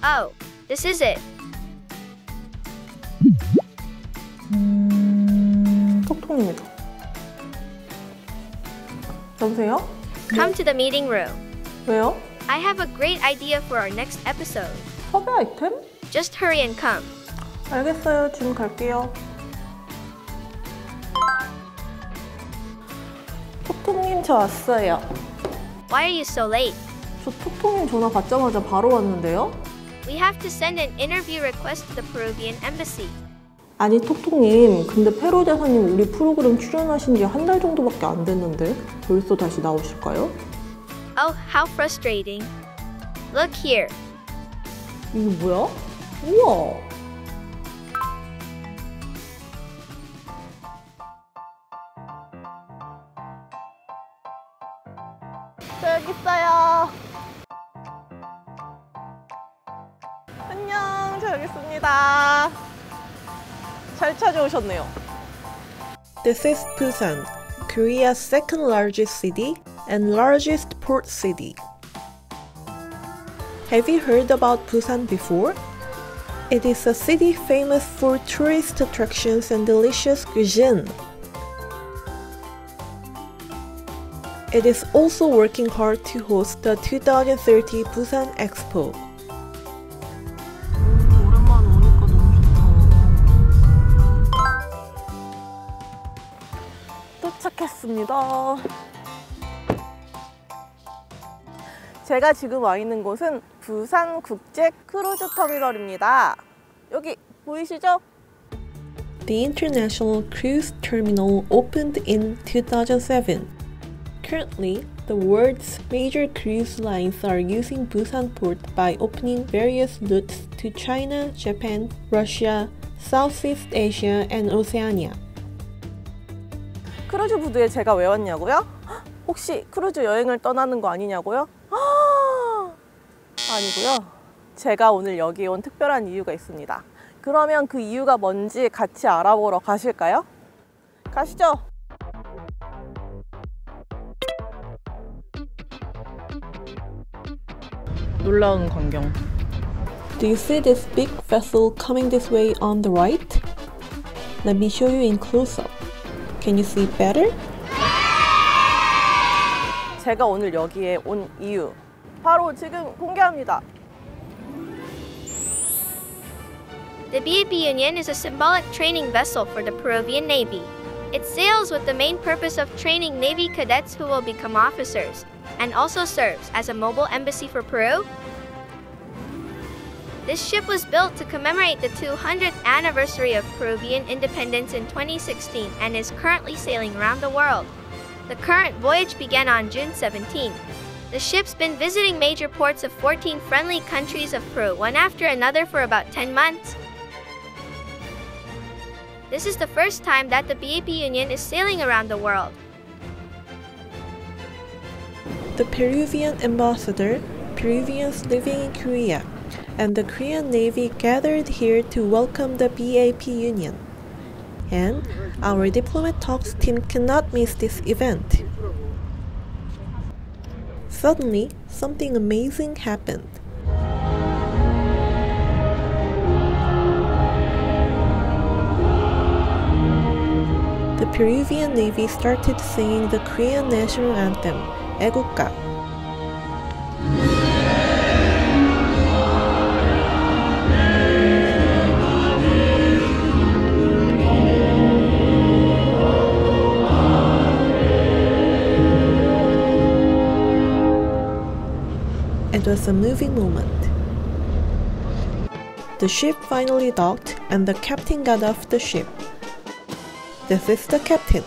Oh, this is it. 톡톡입니다. 여보세요? Come to the meeting room. 왜요? I have a great idea for our next episode. 섭외 아이템? Just hurry and come. 알겠어요. 지금 갈게요. 톡톡님 저 왔어요. Why are you so late? 저 톡톡님 전화 받자마자 바로 왔는데요? We have to send an interview request to the Peruvian embassy. 아니 톡톡님, 근데 페루 대사님 우리 프로그램 출연하신 지 한 달 정도밖에 안 됐는데 벌써 다시 나오실까요? Oh, how frustrating. Look here. 이게 뭐야? 우와! 저 여기 있어요. 안녕, 저 여기 있습니다. 잘 찾아오셨네요. This is Busan, Korea's second largest city and largest port city. Have you heard about Busan before? It is a city famous for tourist attractions and delicious cuisine. It is also working hard to host the 2030 Busan Expo. 오랜만에 오니까 너무 좋다. 도착했습니다. 제가 지금 와 있는 곳은 부산 국제 크루즈 터미널입니다. 여기 보이시죠? The International Cruise Terminal opened in 2007. Currently, the world's major cruise lines are using Busan port by opening various routes to China, Japan, Russia, Southeast Asia, and Oceania. 크루즈 부두에 제가 왜 왔냐고요? 혹시 크루즈 여행을 떠나는 거 아니냐고요? 아니고요. 제가 오늘 여기에 온 특별한 이유가 있습니다. 그러면 그 이유가 뭔지 같이 알아보러 가실까요? 가시죠. 놀라운 광경. Do you see this big vessel coming this way on the right? Let me show you in close-up. Can you see better? 제가 오늘 여기에 온 이유 바로 지금 공개합니다. The BAP Union is a symbolic training vessel for the Peruvian Navy. It sails with the main purpose of training Navy cadets who will become officers, and also serves as a mobile embassy for Peru. This ship was built to commemorate the 200th anniversary of Peruvian independence in 2016 and is currently sailing around the world. The current voyage began on June 17. The ship's been visiting major ports of 14 friendly countries of Peru, one after another for about 10 months. This is the first time that the BAP Union is sailing around the world. The Peruvian ambassador, Peruvians living in Korea, and the Korean Navy gathered here to welcome the BAP Union. And our Diplomat Talks team cannot miss this event. Suddenly, something amazing happened. The Peruvian Navy started singing the Korean national anthem, 애국가. It was a moving moment. The ship finally docked and the captain got off the ship. This is the captain.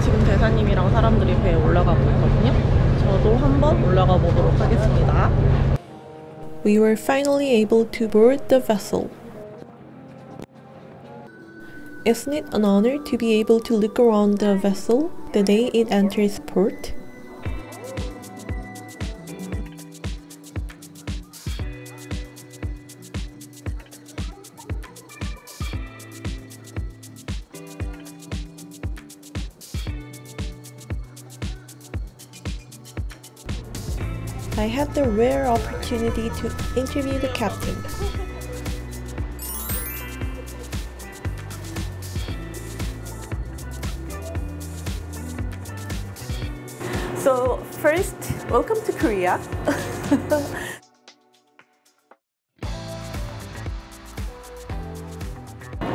지금 대사님이랑 사람들이 배에 올라가고 있거든요. 저도 한번 올라가 보도록 하겠습니다. We were finally able to board the vessel. Isn't it an honor to be able to look around the vessel the day it enters port? I had the rare opportunity to interview the captain. So first, welcome to Korea.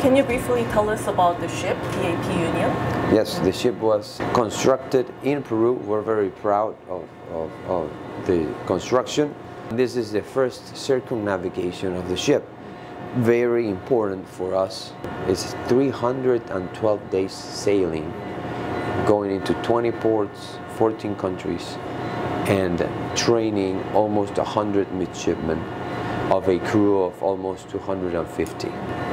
Can you briefly tell us about the ship, BAP Union? Yes, the ship was constructed in Peru. We're very proud of the construction. This is the first circumnavigation of the ship. Very important for us. It's 312 days sailing, going into 20 ports, 14 countries, and training almost 100 midshipmen of a crew of almost 250.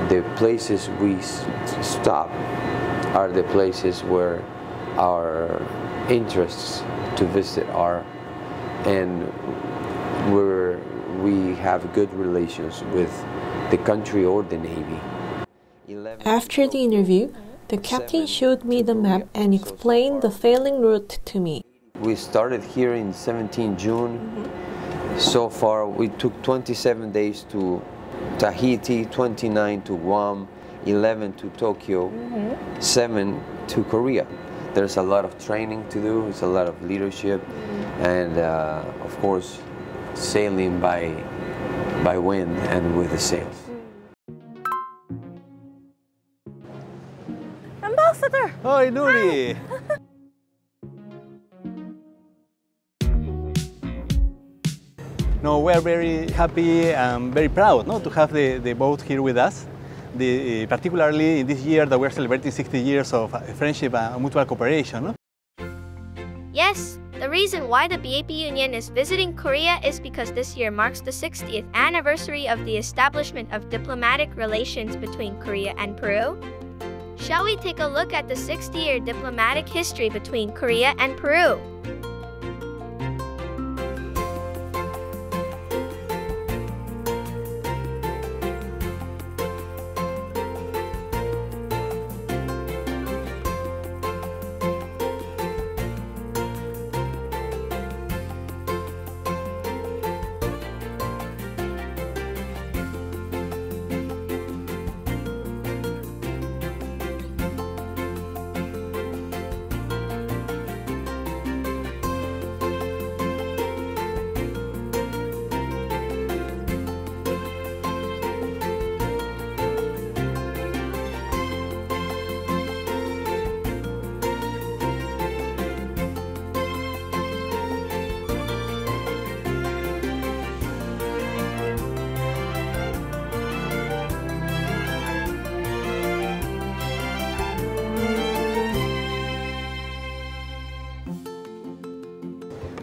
The places we stop are the places where our interests to visit are, and where we have good relations with the country or the Navy. After the interview, the captain showed me the map and explained the sailing route to me. We started here in 17 June. So far, we took 27 days to Tahiti, 29 to Guam, 11 to Tokyo, 7 to Korea. There's a lot of training to do, it's a lot of leadership, and of course, sailing by wind and with the sails. Ambassador! Hi, Nuri! No, we're very happy and very proud to have the boat here with us. Particularly in this year that we're celebrating 60 years of friendship and mutual cooperation. No? Yes, the reason why the BAP Union is visiting Korea is because this year marks the 60th anniversary of the establishment of diplomatic relations between Korea and Peru. Shall we take a look at the 60-year diplomatic history between Korea and Peru?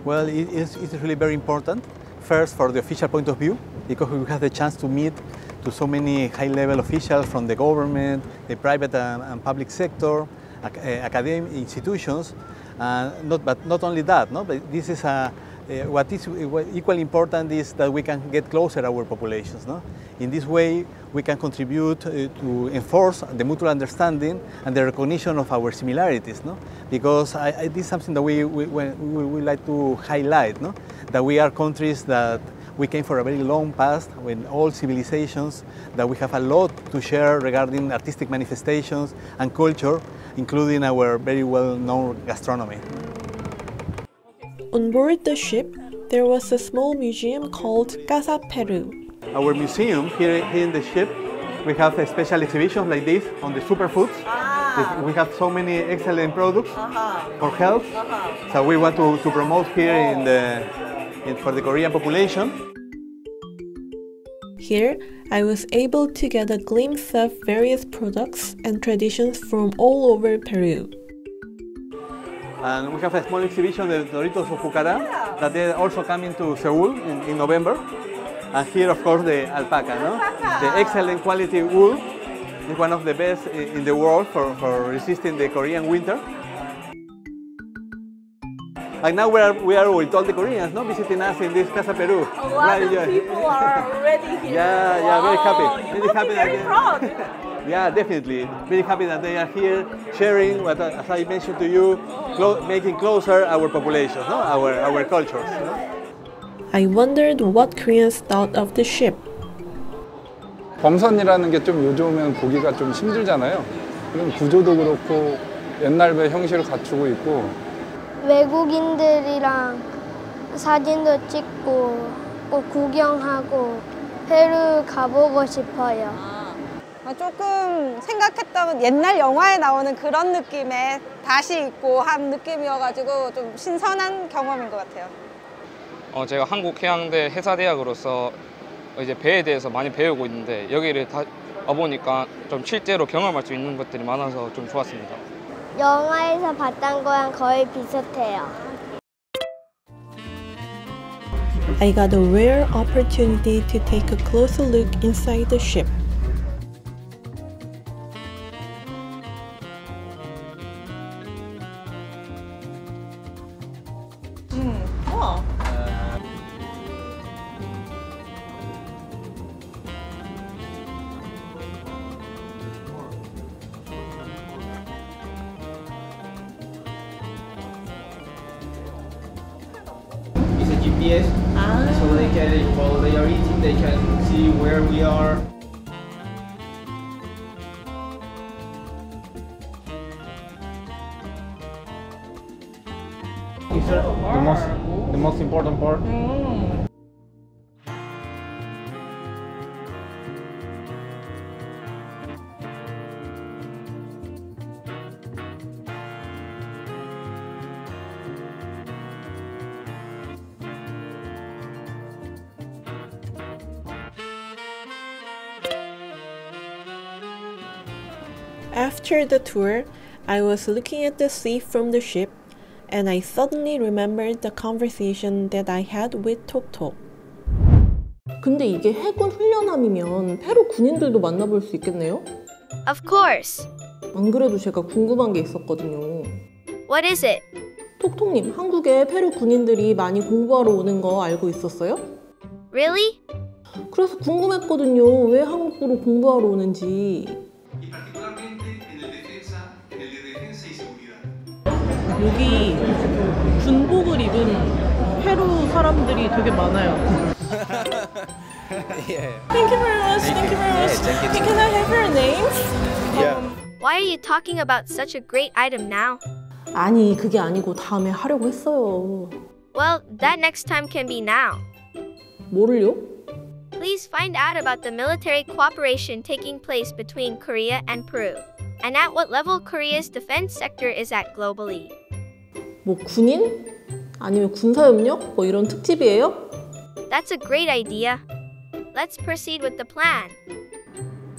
Well, it's really very important. First, for the official point of view, because we have the chance to meet to so many high-level officials from the government, the private and public sector, academic institutions. But not only that, but this is what is equally important is that we can get closer our populations. In this way, we can contribute to enforce the mutual understanding and the recognition of our similarities. Because this is something that we like to highlight, that we are countries that we came for a very long past when all civilizations, that we have a lot to share regarding artistic manifestations and culture, including our very well-known gastronomy. On board the ship, there was a small museum called Casa Peru. Our museum here in the ship, we have a special exhibitions like this on the superfoods. We have so many excellent products for health, so we want to promote here for the Korean population. Here, I was able to get a glimpse of various products and traditions from all over Peru. And we have a small exhibition of Doritos of Pucará that they are also coming to Seoul in November. And here, of course, the alpaca, the excellent quality wool is one of the best in the world for resisting the Korean winter. And now we are with all the Koreans visiting us in this Casa Peru. A lot of people are already here. Yeah, very happy. You must be very proud. Yeah, definitely. Very happy that they are here sharing, what, as I mentioned to you, making closer our populations, our cultures. I wondered what Koreans thought of the ship. 범선이라는 게 좀 요즘은 보기가 좀 힘들잖아요. 그럼 구조도 그렇고 옛날배 형식을 갖추고 있고 외국인들이랑 사진도 찍고 꼭 구경하고 페루 가보고 싶어요. 조금 생각했던 옛날 영화에 나오는 그런 느낌의 다시 있고 한 느낌이어가지고 좀 신선한 경험인 것 같아요. 제가 한국해양대 해사대학으로서 이제 배에 대해서 많이 배우고 있는데 여기를 다 와보니까 좀 실제로 경험할 수 있는 것들이 많아서 좀 좋았습니다. 영화에서 봤던 거랑 거의 비슷해요. I got a rare opportunity to take a closer look inside the ship. It's a GPS, so they can, while they are eating, they can see where we are. These are the most important part. After the tour, I was looking at the sea from the ship, and I suddenly remembered the conversation that I had with 톡톡. 근데 이게 해군 훈련함이면 페루 군인들도 만나볼 수 있겠네요? Of course. 안 그래도 제가 궁금한 게 있었거든요. What is it? 톡톡님, 한국에 페루 군인들이 많이 공부하러 오는 거 알고 있었어요? Really? 그래서 궁금했거든요. 왜 한국으로 공부하러 오는지. 여기 군복을 입은 페루 사람들이 되게 많아요. Thank you very much. Thank you very much. Can I have your names? Why are you talking about such a great item now? 아니, 그게 아니고 다음에 하려고 했어요. Well, that next time can be now. 뭐를요? Please find out about the military cooperation taking place between Korea and Peru, and at what level Korea's defense sector is at globally. 뭐 군인? 아니면 군사협력? 뭐 이런 특집이에요? That's a great idea. Let's proceed with the plan.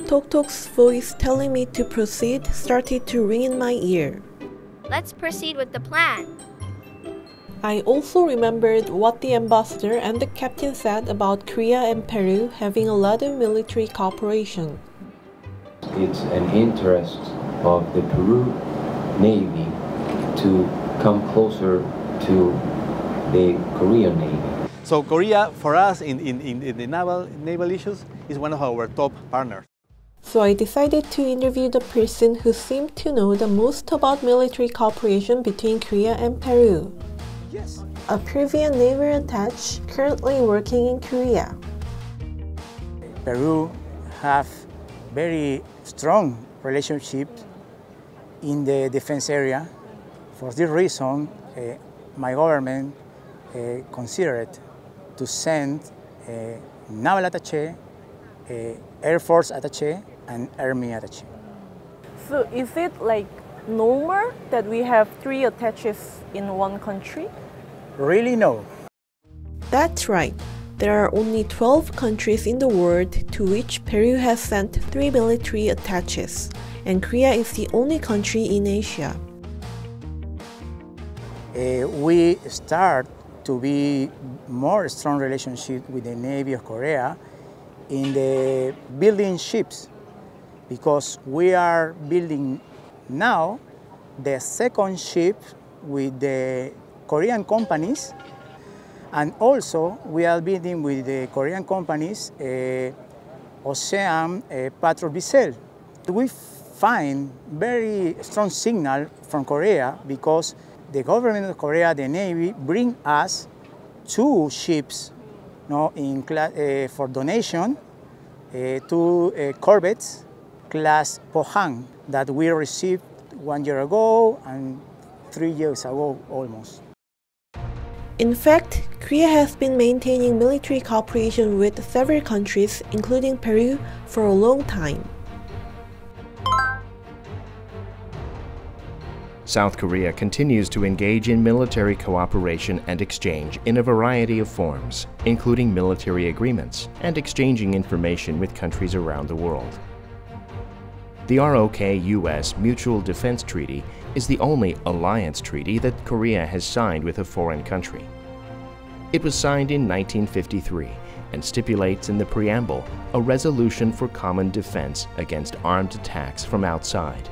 톡톡's voice telling me to proceed started to ring in my ear. Let's proceed with the plan. I also remembered what the ambassador and the captain said about Korea and Peru having a lot of military cooperation. It's an interest of the Peru Navy to come closer to the Korean Navy. So Korea, for us in the naval issues, is one of our top partners. So I decided to interview the person who seemed to know the most about military cooperation between Korea and Peru. Yes. A Peruvian Naval attaché currently working in Korea. Peru have very strong relationships in the defense area. For this reason, my government considered to send a naval attaché, Air Force attaché, and Army attaché. So is it like normal that we have 3 attaches in one country? Really, no. That's right. There are only 12 countries in the world to which Peru has sent 3 military attaches, and Korea is the only country in Asia. We start to be more strong relationship with the Navy of Korea in the building ships, because we are building now the second ship with the Korean companies, and also we are building with the Korean companies Ocean patrol vessel. We find very strong signal from Korea because the government of Korea, the Navy, bring us 2 ships no, for donation two corvettes class Pohang that we received 1 year ago and 3 years ago almost. In fact, Korea has been maintaining military cooperation with several countries, including Peru, for a long time. South Korea continues to engage in military cooperation and exchange in a variety of forms, including military agreements and exchanging information with countries around the world. The ROK-US Mutual Defense Treaty is the only alliance treaty that Korea has signed with a foreign country. It was signed in 1953 and stipulates in the preamble a resolution for common defense against armed attacks from outside.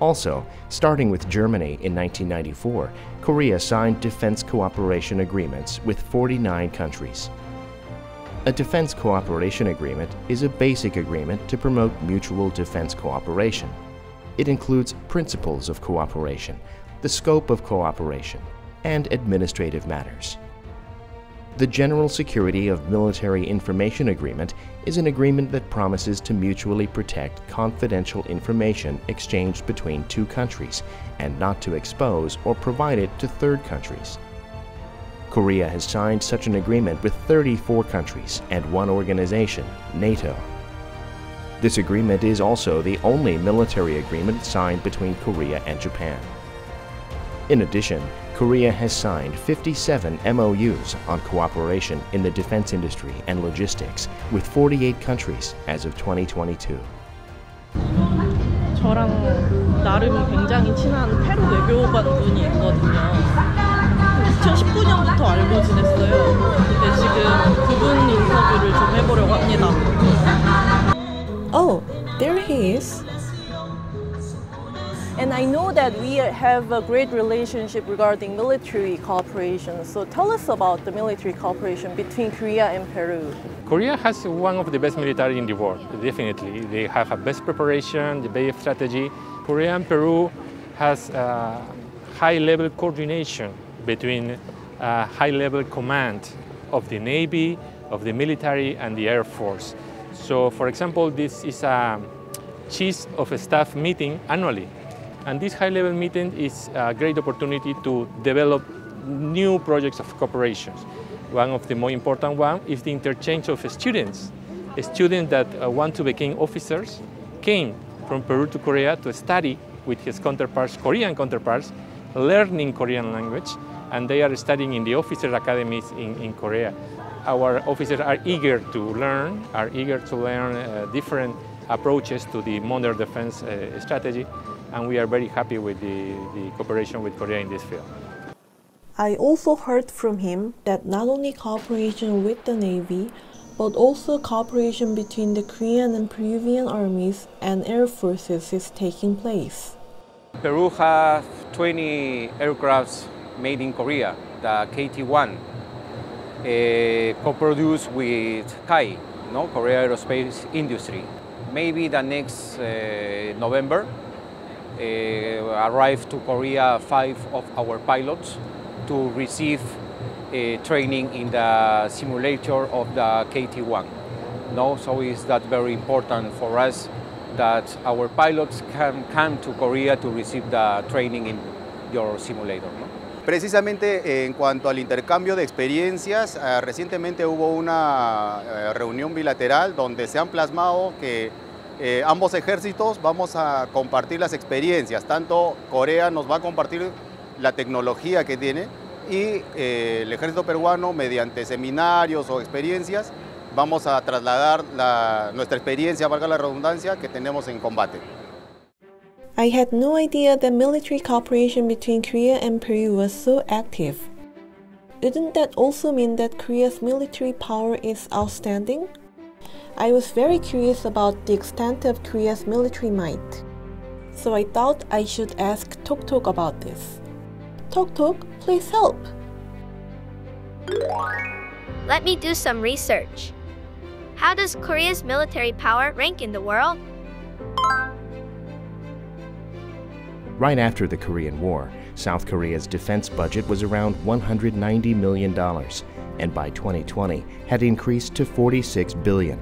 Also, starting with Germany in 1994, Korea signed defense cooperation agreements with 49 countries. A defense cooperation agreement is a basic agreement to promote mutual defense cooperation. It includes principles of cooperation, the scope of cooperation, and administrative matters. The General Security of Military Information Agreement is an agreement that promises to mutually protect confidential information exchanged between two countries and not to expose or provide it to third countries. Korea has signed such an agreement with 34 countries and one organization, NATO. This agreement is also the only military agreement signed between Korea and Japan. In addition, Korea has signed 57 MOUs on cooperation in the defense industry and logistics with 48 countries as of 2022. 저랑 나름 굉장히 친한 페루 외교관분이 있거든요. 2019년부터 알고 지냈어요. 근데 지금 그분 인터뷰를 좀 해보려고 합니다. Oh, there he is. And I know that we have a great relationship regarding military cooperation. So tell us about the military cooperation between Korea and Peru. Korea has one of the best military in the world, definitely. They have a best preparation, the best strategy. Korea and Peru has high-level coordination between high-level command of the Navy, of the military, and the Air Force. So, for example, this is a Chiefs of Staff meeting annually. And this high-level meeting is a great opportunity to develop new projects of cooperation. One of the more important ones is the interchange of students. Students that want to become officers came from Peru to Korea to study with his counterparts, Korean counterparts, learning Korean language, and they are studying in the officer academies in Korea. Our officers are eager to learn different approaches to the modern defense strategy, and we are very happy with the cooperation with Korea in this field. I also heard from him that not only cooperation with the Navy, but also cooperation between the Korean and Peruvian armies and air forces is taking place. Peru has 20 aircrafts made in Korea, the KT-1, co-produced with KAI, Korea Aerospace Industry. Maybe the next November, arrive to Korea 5 of our pilots to receive training in the simulator of the KT-1. So is that very important for us that our pilots can come to Korea to receive the training in your simulator. Precisamente en cuanto al intercambio de experiencias, recientemente hubo una reunión bilateral donde se han plasmado que ambos ejércitos vamos a compartir las experiencias. Tanto Corea nos va a compartir la tecnología que tiene y el ejército peruano, mediante seminarios o experiencias, vamos a trasladar nuestra experiencia, valga la redundancia, que tenemos en combate. I had no idea that military cooperation between Korea and Peru was so active. Wouldn't that also mean that Korea's military power is outstanding? I was very curious about the extent of Korea's military might. So I thought I should ask Tok Tok about this. Tok Tok, please help. Let me do some research. How does Korea's military power rank in the world? Right after the Korean War, South Korea's defense budget was around $190 million, and by 2020 had increased to 46 billion.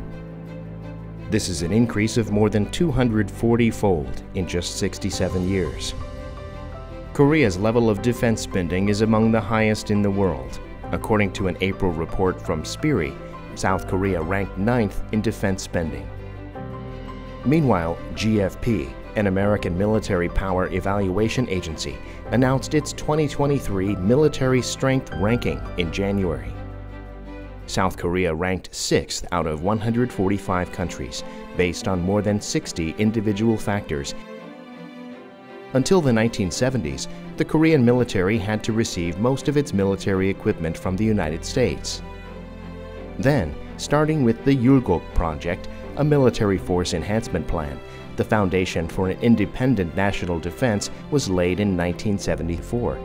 This is an increase of more than 240-fold in just 67 years. Korea's level of defense spending is among the highest in the world. According to an April report from SPIRI, South Korea ranked 9th in defense spending. Meanwhile, GFP, an American military power evaluation agency, announced its 2023 military strength ranking in January. South Korea ranked 6th out of 145 countries, based on more than 60 individual factors. Until the 1970s, the Korean military had to receive most of its military equipment from the United States. Then, starting with the Yulgok Project, a military force enhancement plan, the foundation for an independent national defense was laid in 1974.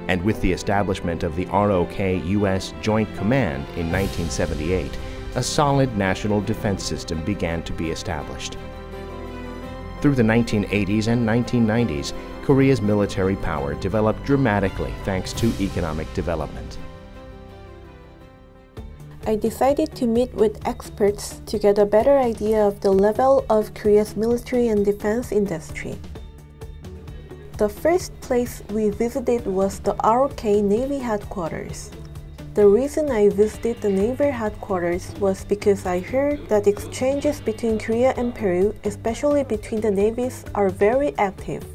And with the establishment of the ROK-US Joint Command in 1978, a solid national defense system began to be established. Through the 1980s and 1990s, Korea's military power developed dramatically thanks to economic development. I decided to meet with experts to get a better idea of the level of Korea's military and defense industry. The first place we visited was the ROK Navy headquarters. The reason I visited the naval headquarters was because I heard that exchanges between Korea and Peru, especially between the navies, are very active.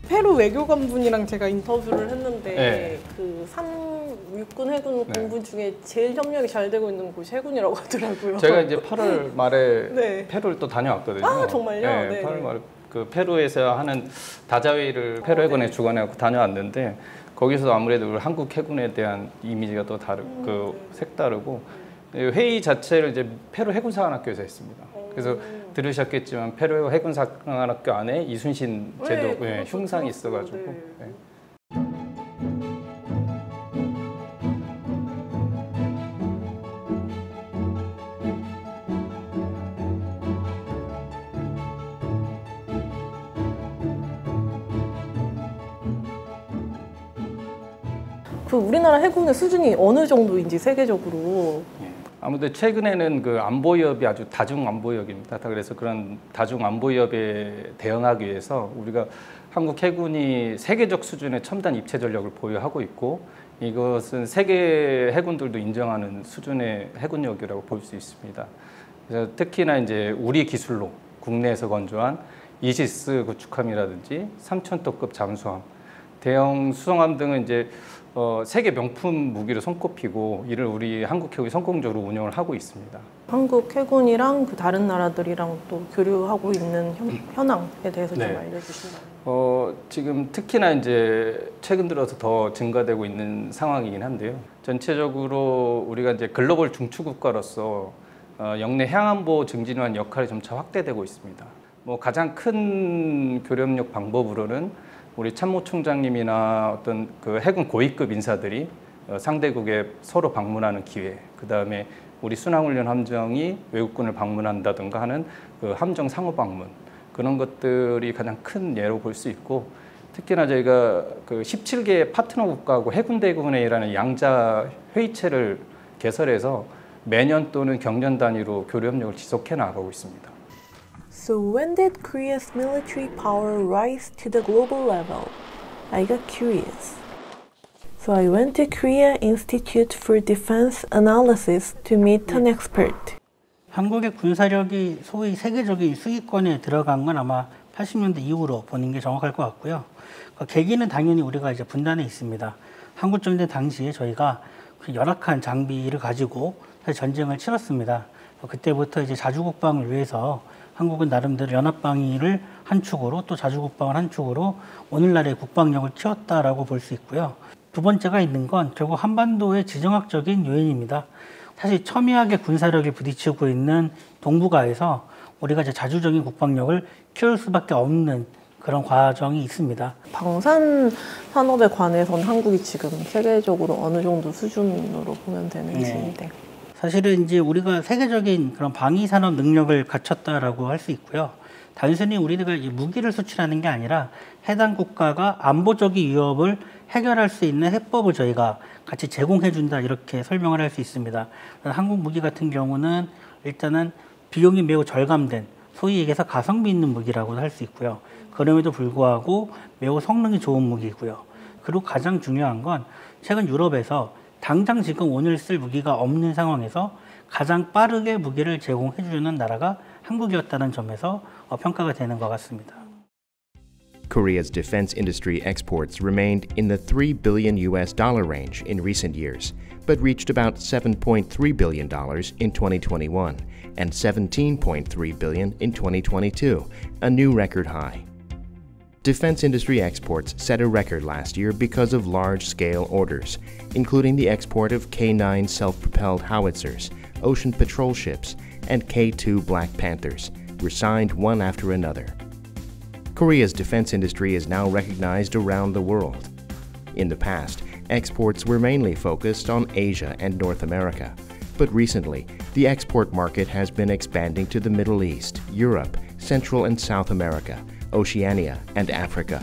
페루 외교관 분이랑 제가 인터뷰를 했는데 네. 그 육군 해군 공군 중에 제일 협력이 잘 되고 있는 곳이 해군이라고 하더라고요. 제가 이제 8월 말에 네. 페루를 또 다녀왔거든요. 아 정말요? 네, 네. 8월 말에 그 페루에서 하는 다자회의를 페루 해군에 주관해서 다녀왔는데 거기서 아무래도 우리 한국 해군에 대한 이미지가 또 색다르고 회의 자체를 이제 페루 해군사관학교에서 했습니다. 그래서 들으셨겠지만 페루 해군사관학교 안에 이순신 제도 흉상이 있어가지고. 네. 그 우리나라 해군의 수준이 어느 정도인지 세계적으로. 아무래도 최근에는 그 안보위협이 아주 다중 안보위협입니다. 그래서 그런 다중 안보위협에 대응하기 위해서 우리가 한국 해군이 세계적 수준의 첨단 입체 전력을 보유하고 있고 이것은 세계 해군들도 인정하는 수준의 해군력이라고 볼 수 있습니다. 그래서 특히나 이제 우리 기술로 국내에서 건조한 이시스 구축함이라든지 3,000톤급 잠수함, 대형 수송함 등은 이제 세계 명품 무기로 손꼽히고 이를 우리 한국 해군이 성공적으로 운영을 하고 있습니다. 한국 해군이랑 그 다른 나라들이랑 또 교류하고 있는 현황에 대해서 좀 알려주신다면. 지금 특히나 이제 최근 들어서 더 증가되고 있는 상황이긴 한데요. 전체적으로 우리가 이제 글로벌 중추 국가로서 영내 해양안보 증진을 위한 역할이 점차 확대되고 있습니다. 가장 큰 교류협력 방법으로는 우리 참모총장님이나 어떤 그 해군 고위급 인사들이 상대국에 서로 방문하는 기회, 그 다음에 우리 순항훈련 함정이 외국군을 방문한다든가 하는 그 함정 상호 방문, 그런 것들이 가장 큰 예로 볼 수 있고, 특히나 저희가 그 17개 파트너 국가하고 해군대군회의라는 양자 회의체를 개설해서 매년 또는 경년 단위로 교류 협력을 지속해 나가고 있습니다. So when did Korea's military power rise to the global level? I got curious. So I went to Korea Institute for Defense Analysis to meet an expert. 한국의 군사력이 소위 세계적인 수익권에 들어간 건 아마 80년대 이후로 보는 게 정확할 것 같고요. 그 계기는 당연히 우리가 이제 분단에 있습니다. 한국전쟁 당시에 저희가 열악한 장비를 가지고 사실 전쟁을 치렀습니다. 그때부터 이제 자주국방을 위해서 한국은 나름대로 연합방위를 한 축으로 또 자주국방을 한 축으로 오늘날의 국방력을 키웠다라고 볼 수 있고요. 두 번째가 있는 건 결국 한반도의 지정학적인 요인입니다. 사실 첨예하게 군사력이 부딪히고 있는 동북아에서 우리가 이제 자주적인 국방력을 키울 수밖에 없는 그런 과정이 있습니다. 방산 산업에 관해서는 한국이 지금 세계적으로 어느 정도 수준으로 보면 되는지. 네. 사실은 이제 우리가 세계적인 그런 방위산업 능력을 갖췄다라고 할 수 있고요. 단순히 우리가 무기를 수출하는 게 아니라 해당 국가가 안보적인 위협을 해결할 수 있는 해법을 저희가 같이 제공해 준다 이렇게 설명을 할 수 있습니다. 한국 무기 같은 경우는 일단은 비용이 매우 절감된 소위 얘기해서 가성비 있는 무기라고도 할 수 있고요. 그럼에도 불구하고 매우 성능이 좋은 무기고요. 그리고 가장 중요한 건 최근 유럽에서 당장 지금 오늘 쓸 무기가 없는 상황에서 가장 빠르게 무기를 제공해 주는 나라가 한국이었다는 점에서 평가가 되는 것 같습니다. Korea's defense industry exports remained in the $3 billion range in recent years, but reached about $7.3 billion in 2021 and $17.3 billion in 2022, a new record high. Defense industry exports set a record last year because of large-scale orders, including the export of K-9 self-propelled howitzers, ocean patrol ships, and K-2 Black Panthers, were signed one after another. Korea's defense industry is now recognized around the world. In the past, exports were mainly focused on Asia and North America, but recently, the export market has been expanding to the Middle East, Europe, Central and South America, Oceania, and Africa.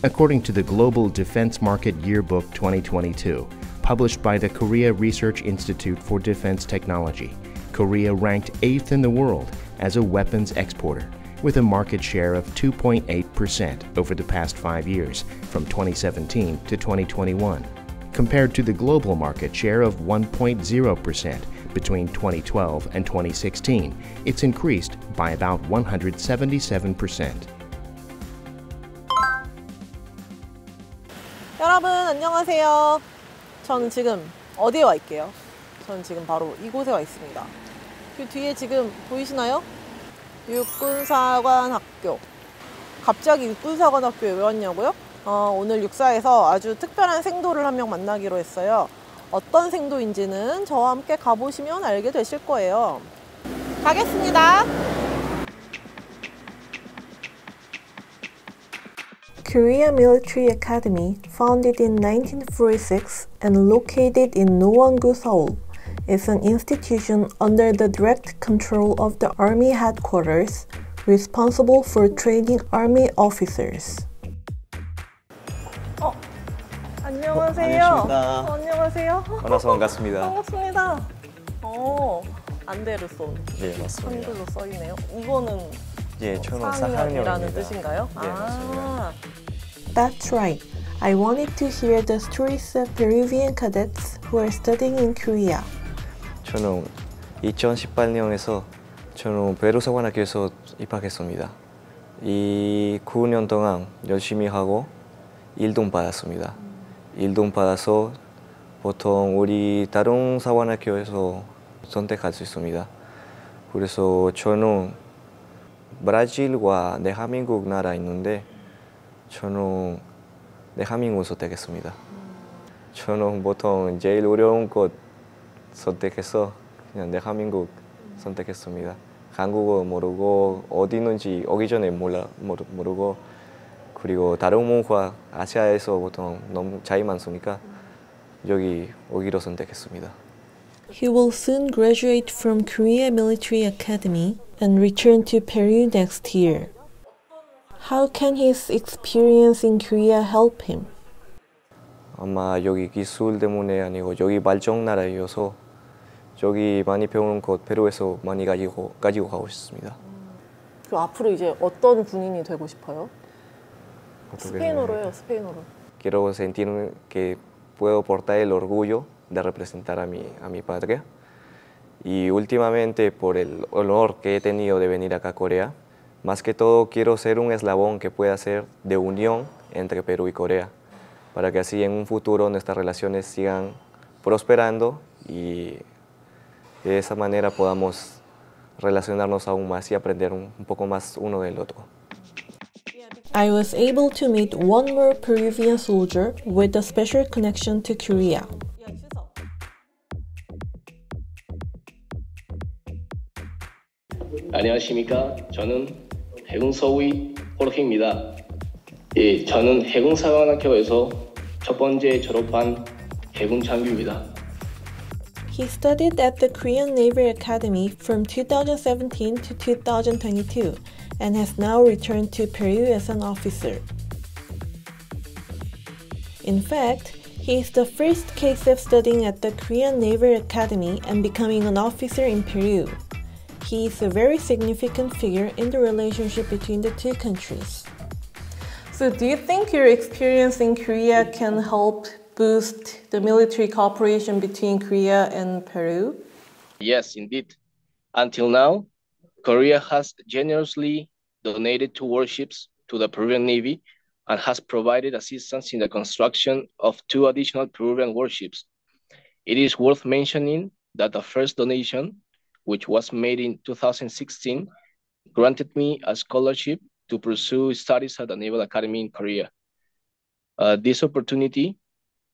According to the Global Defense Market Yearbook 2022, published by the Korea Research Institute for Defense Technology, Korea ranked 8th in the world as a weapons exporter, with a market share of 2.8% over the past 5 years, from 2017 to 2021, compared to the global market share of 1.0% between 2012 and 2016. It's increased by about 177%. 여러분 안녕하세요. 저는 지금 어디에 와 있게요? 저는 지금 바로 이곳에 와 있습니다. 그 뒤에 지금 보이시나요? 육군사관학교. 갑자기 육군사관학교에 왜 왔냐고요? 오늘 육사에서 아주 특별한 생도를 한 명 만나기로 했어요. 어떤 생도인지는 저와 함께 가보시면 알게 되실 거예요. 가겠습니다. Korea Military Academy, founded in 1946 and located in Nowon-gu, Seoul, is an institution under the direct control of the Army headquarters, responsible for training Army officers. 안녕하세요. 안녕하십니까. 안녕하세요. 만나서 반갑습니다. 반갑습니다. 안데르손. 네, 맞습니다. 한글로 써있네요. 이거는 예, 저는 사학년이라는 뜻인가요? 네, 맞습니다. That's right. I wanted to hear the stories of Peruvian cadets who are studying in Korea. 저는 2018년에서 저는 페루사관학교에서 입학했습니다. 이 9년 동안 열심히 하고 일동 받았습니다. 일동 받아서 보통 우리 다른 사관학교에서 선택할 수 있습니다. 그래서 저는 브라질과 대한민국 나라 있는데 저는 대한민국 선택했습니다. 저는 보통 제일 어려운 것 선택해서 그냥 대한민국 선택했습니다. 한국어 모르고 어디 있는지 오기 전에 모르고 그리고 다른 문화 아시아에서 보통 너무 차이 많으니까 여기 오기로 선택했습니다. He will soon graduate from Korea Military Academy and return to Peru next year. How can his experience in Korea help him? 아마 여기 기술 때문에 아니고 여기 발전 나라여서 여기 많이 배우는 것 페루에서 많이 가지고 가고 싶습니다. 그럼 앞으로 이제 어떤 군인이 되고 싶어요? 어떻게 스페인어로요, 스페인어로. Quiero sentir que puedo portar el orgullo de representar a mi patria. Y últimamente por el honor que he tenido de venir acá a Corea, más que todo quiero ser un eslabón que pueda ser de unión entre Perú y Corea, para que así en un futuro nuestras relaciones sigan prosperando y de esa manera podamos relacionarnos aún más y aprender un poco más uno del otro. I was able to meet one more Peruvian soldier with a special connection to Korea. 안녕하십니까. 저는 해군서의 호르키입니다. 예, 저는 해군사관학교에서 첫 번째 졸업한 해군 장교입니다. He studied at the Korean Naval Academy from 2017 to 2022 and has now returned to Peru as an officer. In fact, he is the first case of studying at the Korean Naval Academy and becoming an officer in Peru. He is a very significant figure in the relationship between the two countries. So do you think your experience in Korea can help boost the military cooperation between Korea and Peru? Yes, indeed. Until now, Korea has generously donated 2 warships to the Peruvian Navy and has provided assistance in the construction of 2 additional Peruvian warships. It is worth mentioning that the first donation, which was made in 2016, granted me a scholarship to pursue studies at the Naval Academy in Korea. This opportunity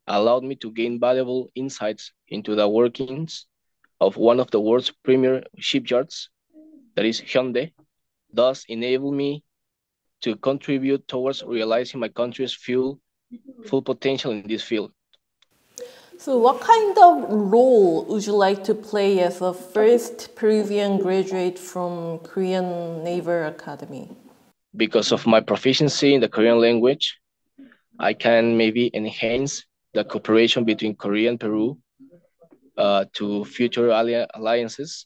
allowed me to gain valuable insights into the workings of one of the world's premier shipyards, that is Hyundai, thus enable me to contribute towards realizing my country's full potential in this field. So what kind of role would you like to play as a first Peruvian graduate from Korean Naval Academy? Because of my proficiency in the Korean language, I can maybe enhance the cooperation between Korea and Peru to future alliances.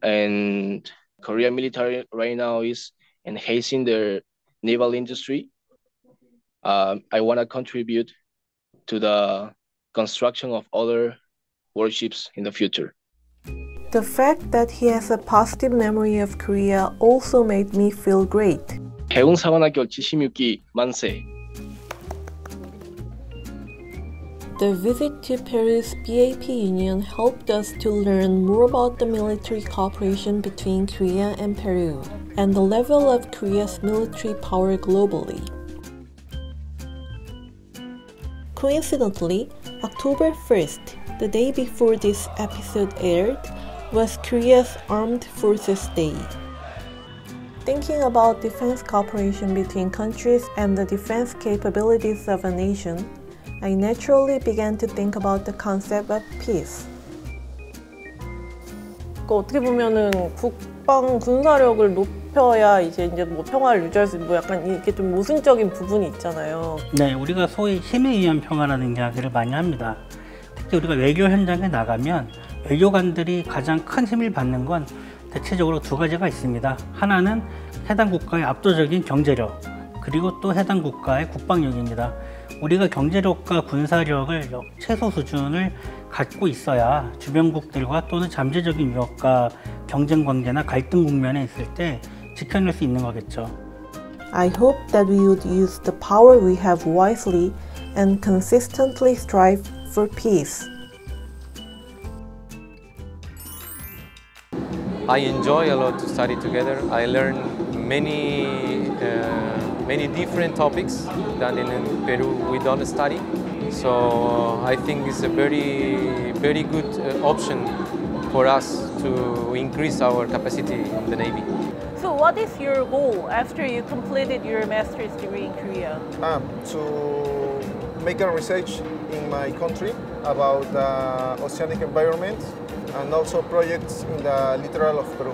And Korean military right now is enhancing their naval industry. I want to contribute to the construction of other warships in the future. The fact that he has a positive memory of Korea also made me feel great. 해군사관학교 76기 만세. The visit to Peru's BAP Union helped us to learn more about the military cooperation between Korea and Peru and the level of Korea's military power globally. Coincidentally, October 1st, the day before this episode aired, was Korea's Armed Forces Day. Thinking about defense cooperation between countries and the defense capabilities of a nation, I naturally began to think about the concept of peace. 어떻게 보면은 국방 군사력을 높여야 이제 뭐 평화를 유지할 수 있고 약간 이게 좀 모순적인 부분이 있잖아요. 네, 우리가 소위 힘에 의한 평화라는 이야기를 많이 합니다. 특히 우리가 외교 현장에 나가면 외교관들이 가장 큰 힘을 받는 건 대체적으로 2가지가 있습니다. 하나는 해당 국가의 압도적인 경제력, 그리고 또 해당 국가의 국방력입니다. 우리가 경제력과 군사력을 최소 수준을 갖고 있어야 주변국들과 또는 잠재적인 위협과 경쟁 관계나 갈등 국면에 있을 때 지켜낼 수 있는 거겠죠. I hope that we would use the power we have wisely and consistently strive for peace. I enjoy a lot to study together. I learn many different topics that in Peru we don't study. So I think it's a very good option for us to increase our capacity in the Navy. So what is your goal after you completed your master's degree in Korea? To make a research in my country about the oceanic environment and also projects in the littoral of Peru.